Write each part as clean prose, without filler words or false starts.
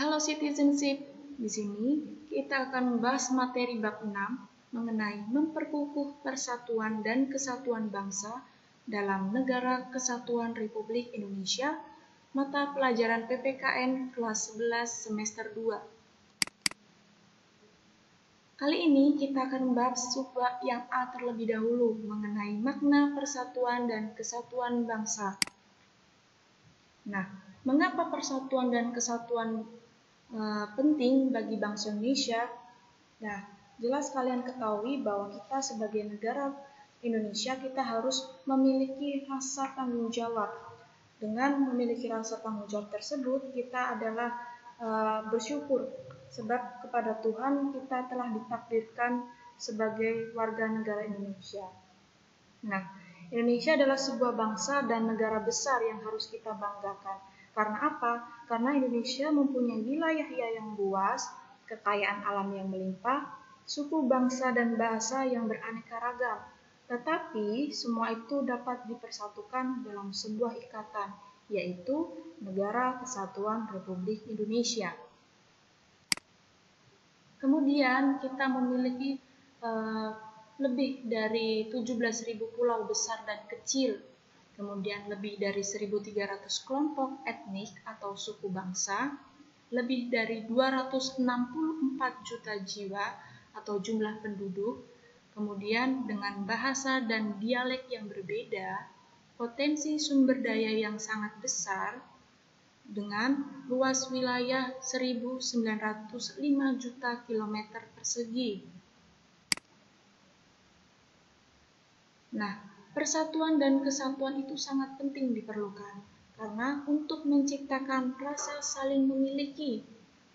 Halo Citizenship, di sini kita akan membahas materi bab 6 mengenai memperkukuh persatuan dan kesatuan bangsa dalam Negara Kesatuan Republik Indonesia, mata pelajaran PPKN kelas 11 semester 2. Kali ini kita akan membahas subbab yang A terlebih dahulu mengenai makna persatuan dan kesatuan bangsa. Nah, mengapa persatuan dan kesatuan penting bagi bangsa Indonesia? Nah, jelas kalian ketahui bahwa kita sebagai negara Indonesia kita harus memiliki rasa tanggung jawab. Dengan memiliki rasa tanggung jawab tersebut, kita adalah bersyukur sebab kepada Tuhan kita telah ditakdirkan sebagai warga negara Indonesia. Nah, Indonesia adalah sebuah bangsa dan negara besar yang harus kita banggakan. Karena apa? Karena Indonesia mempunyai wilayah yang luas, kekayaan alam yang melimpah, suku bangsa dan bahasa yang beraneka ragam. Tetapi semua itu dapat dipersatukan dalam sebuah ikatan, yaitu Negara Kesatuan Republik Indonesia. Kemudian kita memiliki lebih dari 17.000 pulau besar dan kecil, kemudian lebih dari 1.300 kelompok etnik atau suku bangsa, lebih dari 264 juta jiwa atau jumlah penduduk, kemudian dengan bahasa dan dialek yang berbeda, potensi sumber daya yang sangat besar, dengan luas wilayah 1.905 juta kilometer persegi. Nah, persatuan dan kesatuan itu sangat penting diperlukan, karena untuk menciptakan rasa saling memiliki,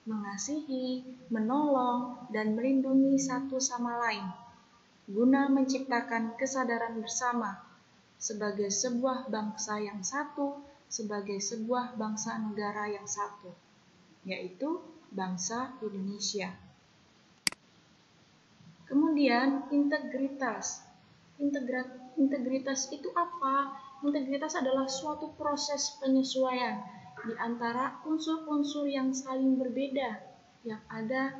mengasihi, menolong, dan melindungi satu sama lain, guna menciptakan kesadaran bersama sebagai sebuah bangsa yang satu, sebagai sebuah bangsa negara yang satu, yaitu bangsa Indonesia. Kemudian integritas. Integritas itu apa? Integritas adalah suatu proses penyesuaian di antara unsur-unsur yang saling berbeda yang ada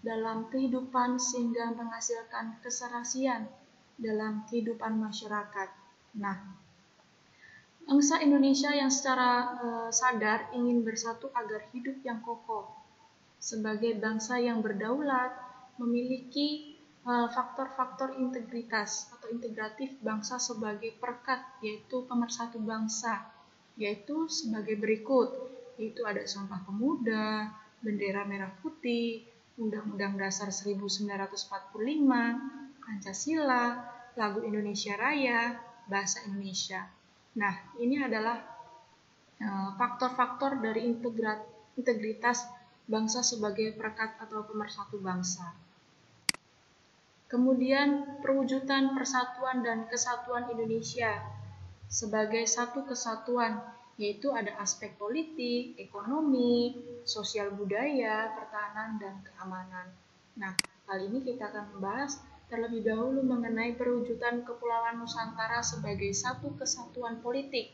dalam kehidupan sehingga menghasilkan keserasian dalam kehidupan masyarakat. Nah, bangsa Indonesia yang secara sadar ingin bersatu agar hidup yang kokoh. Sebagai bangsa yang berdaulat, memiliki faktor-faktor integritas atau integratif bangsa sebagai perekat, yaitu pemersatu bangsa, yaitu sebagai berikut, yaitu ada Sumpah Pemuda, Bendera Merah Putih, Undang-Undang Dasar 1945, Pancasila, Lagu Indonesia Raya, Bahasa Indonesia. Nah, ini adalah faktor-faktor dari integritas bangsa sebagai perekat atau pemersatu bangsa. Kemudian perwujudan persatuan dan kesatuan Indonesia sebagai satu kesatuan, yaitu ada aspek politik, ekonomi, sosial budaya, pertahanan, dan keamanan. Nah, kali ini kita akan membahas terlebih dahulu mengenai perwujudan Kepulauan Nusantara sebagai satu kesatuan politik.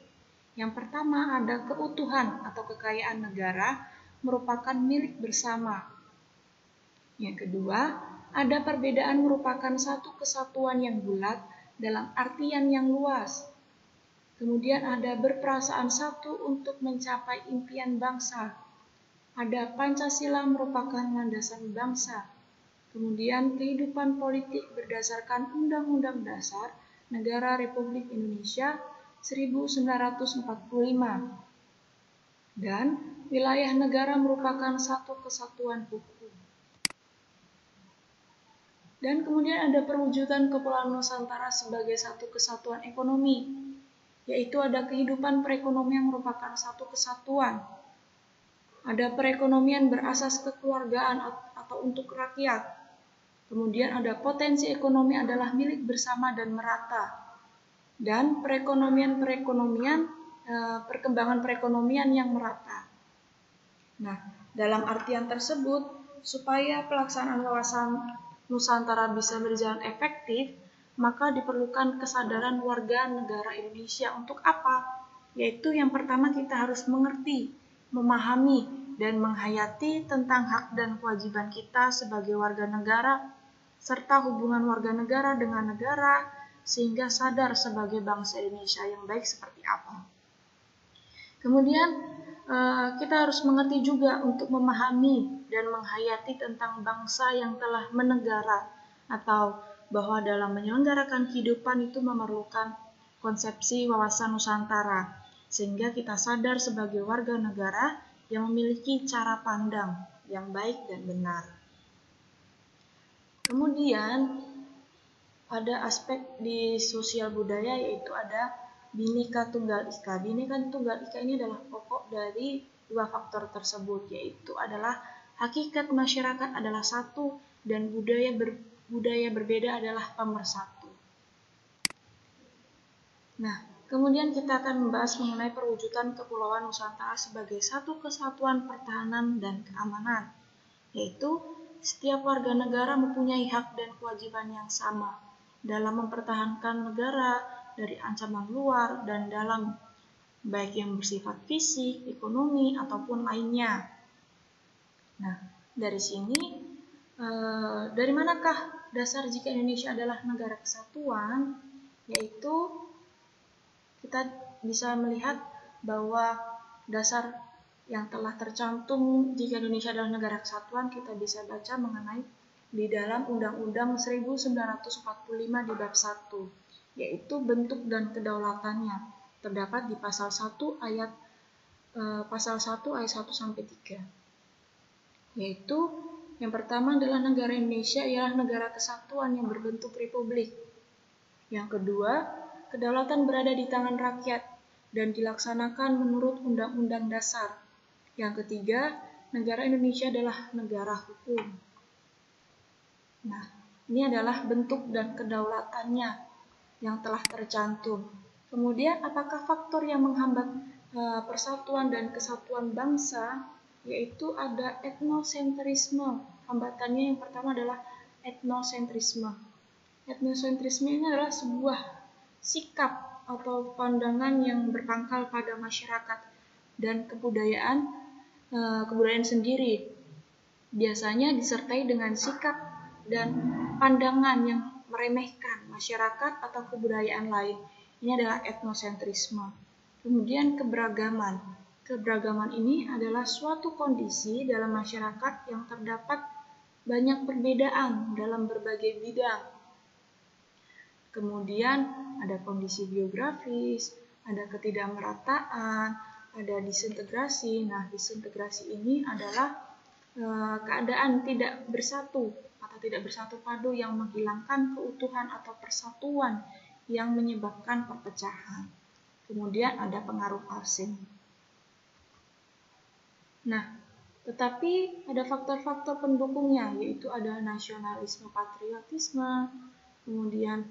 Yang pertama ada keutuhan atau kekayaan negara merupakan milik bersama. Yang kedua, ada perbedaan merupakan satu kesatuan yang bulat dalam artian yang luas. Kemudian ada berperasaan satu untuk mencapai impian bangsa. Ada Pancasila merupakan landasan bangsa. Kemudian kehidupan politik berdasarkan Undang-Undang Dasar Negara Republik Indonesia 1945. Dan wilayah negara merupakan satu kesatuan hukum. Dan kemudian ada perwujudan Kepulauan Nusantara sebagai satu kesatuan ekonomi, yaitu ada kehidupan perekonomian merupakan satu kesatuan. Ada perekonomian berasas kekeluargaan atau untuk rakyat. Kemudian ada potensi ekonomi adalah milik bersama dan merata. Dan perkembangan perekonomian yang merata. Nah, dalam artian tersebut, supaya pelaksanaan wawasan Nusantara bisa berjalan efektif, maka diperlukan kesadaran warga negara Indonesia untuk apa? Yaitu yang pertama kita harus mengerti, memahami dan menghayati tentang hak dan kewajiban kita sebagai warga negara, serta hubungan warga negara dengan negara, sehingga sadar sebagai bangsa Indonesia yang baik seperti apa. Kemudian kita harus mengerti juga untuk memahami dan menghayati tentang bangsa yang telah menegara, atau bahwa dalam menyelenggarakan kehidupan itu memerlukan konsepsi wawasan Nusantara, sehingga kita sadar sebagai warga negara yang memiliki cara pandang yang baik dan benar. Kemudian ada aspek di sosial budaya, yaitu ada Bhinneka Tunggal Ika. Bhinneka Tunggal Ika ini adalah pokok dari dua faktor tersebut, yaitu adalah hakikat masyarakat adalah satu dan budaya berbeda adalah pemersatu. Nah, kemudian kita akan membahas mengenai perwujudan Kepulauan Nusantara sebagai satu kesatuan pertahanan dan keamanan, yaitu setiap warga negara mempunyai hak dan kewajiban yang sama dalam mempertahankan negara dari ancaman luar dan dalam, baik yang bersifat fisik, ekonomi, ataupun lainnya. Nah, dari sini, dari manakah dasar jika Indonesia adalah negara kesatuan? Yaitu kita bisa melihat bahwa dasar yang telah tercantum jika Indonesia adalah negara kesatuan kita bisa baca mengenai di dalam Undang-Undang 1945 di bab 1, yaitu bentuk dan kedaulatannya, terdapat di pasal 1 ayat 1 sampai 3. Yaitu yang pertama adalah negara Indonesia ialah negara kesatuan yang berbentuk republik. Yang kedua, kedaulatan berada di tangan rakyat dan dilaksanakan menurut Undang-Undang Dasar. Yang ketiga, negara Indonesia adalah negara hukum. Nah, ini adalah bentuk dan kedaulatannya yang telah tercantum. Kemudian, apakah faktor yang menghambat persatuan dan kesatuan bangsa? Yaitu ada etnosentrisme. Hambatannya yang pertama adalah etnosentrisme. Etnosentrisme ini adalah sebuah sikap atau pandangan yang berpangkal pada masyarakat dan kebudayaan sendiri. Biasanya disertai dengan sikap dan pandangan yang meremehkan masyarakat atau kebudayaan lain. Ini adalah etnosentrisme. Kemudian keberagaman. Keberagaman ini adalah suatu kondisi dalam masyarakat yang terdapat banyak perbedaan dalam berbagai bidang. Kemudian ada kondisi geografis, ada ketidakmerataan, ada disintegrasi. Nah, disintegrasi ini adalah keadaan tidak bersatu atau tidak bersatu padu yang menghilangkan keutuhan atau persatuan yang menyebabkan perpecahan. Kemudian ada pengaruh asing. Nah, tetapi ada faktor-faktor pendukungnya, yaitu ada nasionalisme, patriotisme, kemudian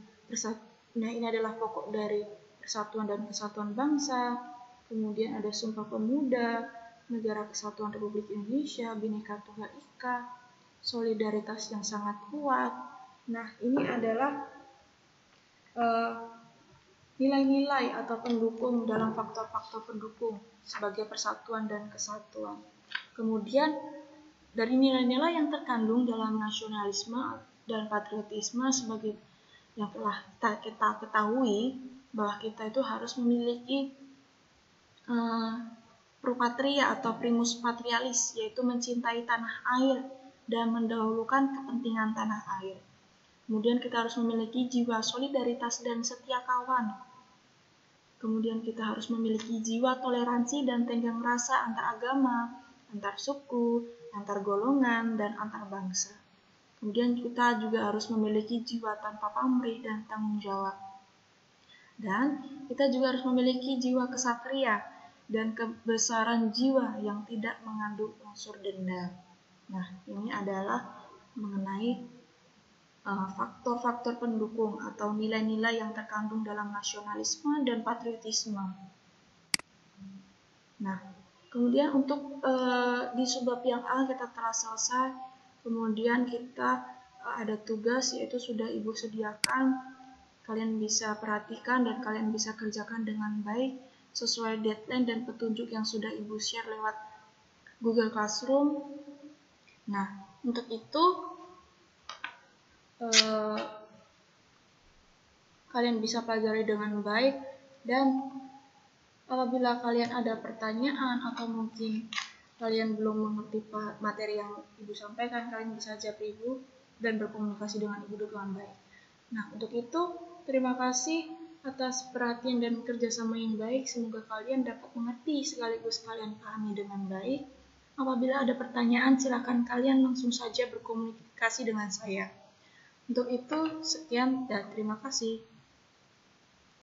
ini adalah pokok dari persatuan dan kesatuan bangsa, kemudian ada Sumpah Pemuda, Negara Kesatuan Republik Indonesia, Bhinneka Tunggal Ika, solidaritas yang sangat kuat. Nah, ini adalah nilai-nilai atau pendukung dalam faktor-faktor pendukung sebagai persatuan dan kesatuan. Kemudian dari nilai-nilai yang terkandung dalam nasionalisme dan patriotisme sebagai yang telah kita ketahui bahwa kita itu harus memiliki pro patria atau primus patrialis, yaitu mencintai tanah air dan mendahulukan kepentingan tanah air. Kemudian kita harus memiliki jiwa solidaritas dan setia kawan. Kemudian kita harus memiliki jiwa toleransi dan tenggang rasa antar agama, antar suku, antar golongan, dan antar bangsa. Kemudian kita juga harus memiliki jiwa tanpa pamrih dan tanggung jawab. Dan kita juga harus memiliki jiwa kesatria dan kebesaran jiwa yang tidak mengandung unsur dendam. Nah, ini adalah mengenai faktor-faktor pendukung atau nilai-nilai yang terkandung dalam nasionalisme dan patriotisme. Nah, kemudian untuk di subbab yang A kita telah selesai. Kemudian kita ada tugas, yaitu sudah Ibu sediakan. Kalian bisa perhatikan dan kalian bisa kerjakan dengan baik sesuai deadline dan petunjuk yang sudah Ibu share lewat Google Classroom. Nah, untuk itu kalian bisa pelajari dengan baik, dan apabila kalian ada pertanyaan atau mungkin kalian belum mengerti materi yang Ibu sampaikan, kalian bisa ajak Ibu dan berkomunikasi dengan Ibu dengan baik. Nah, untuk itu terima kasih atas perhatian dan kerjasama yang baik. Semoga kalian dapat mengerti sekaligus kalian pahami dengan baik. Apabila ada pertanyaan, silakan kalian langsung saja berkomunikasi dengan saya. Untuk itu, sekian dan terima kasih.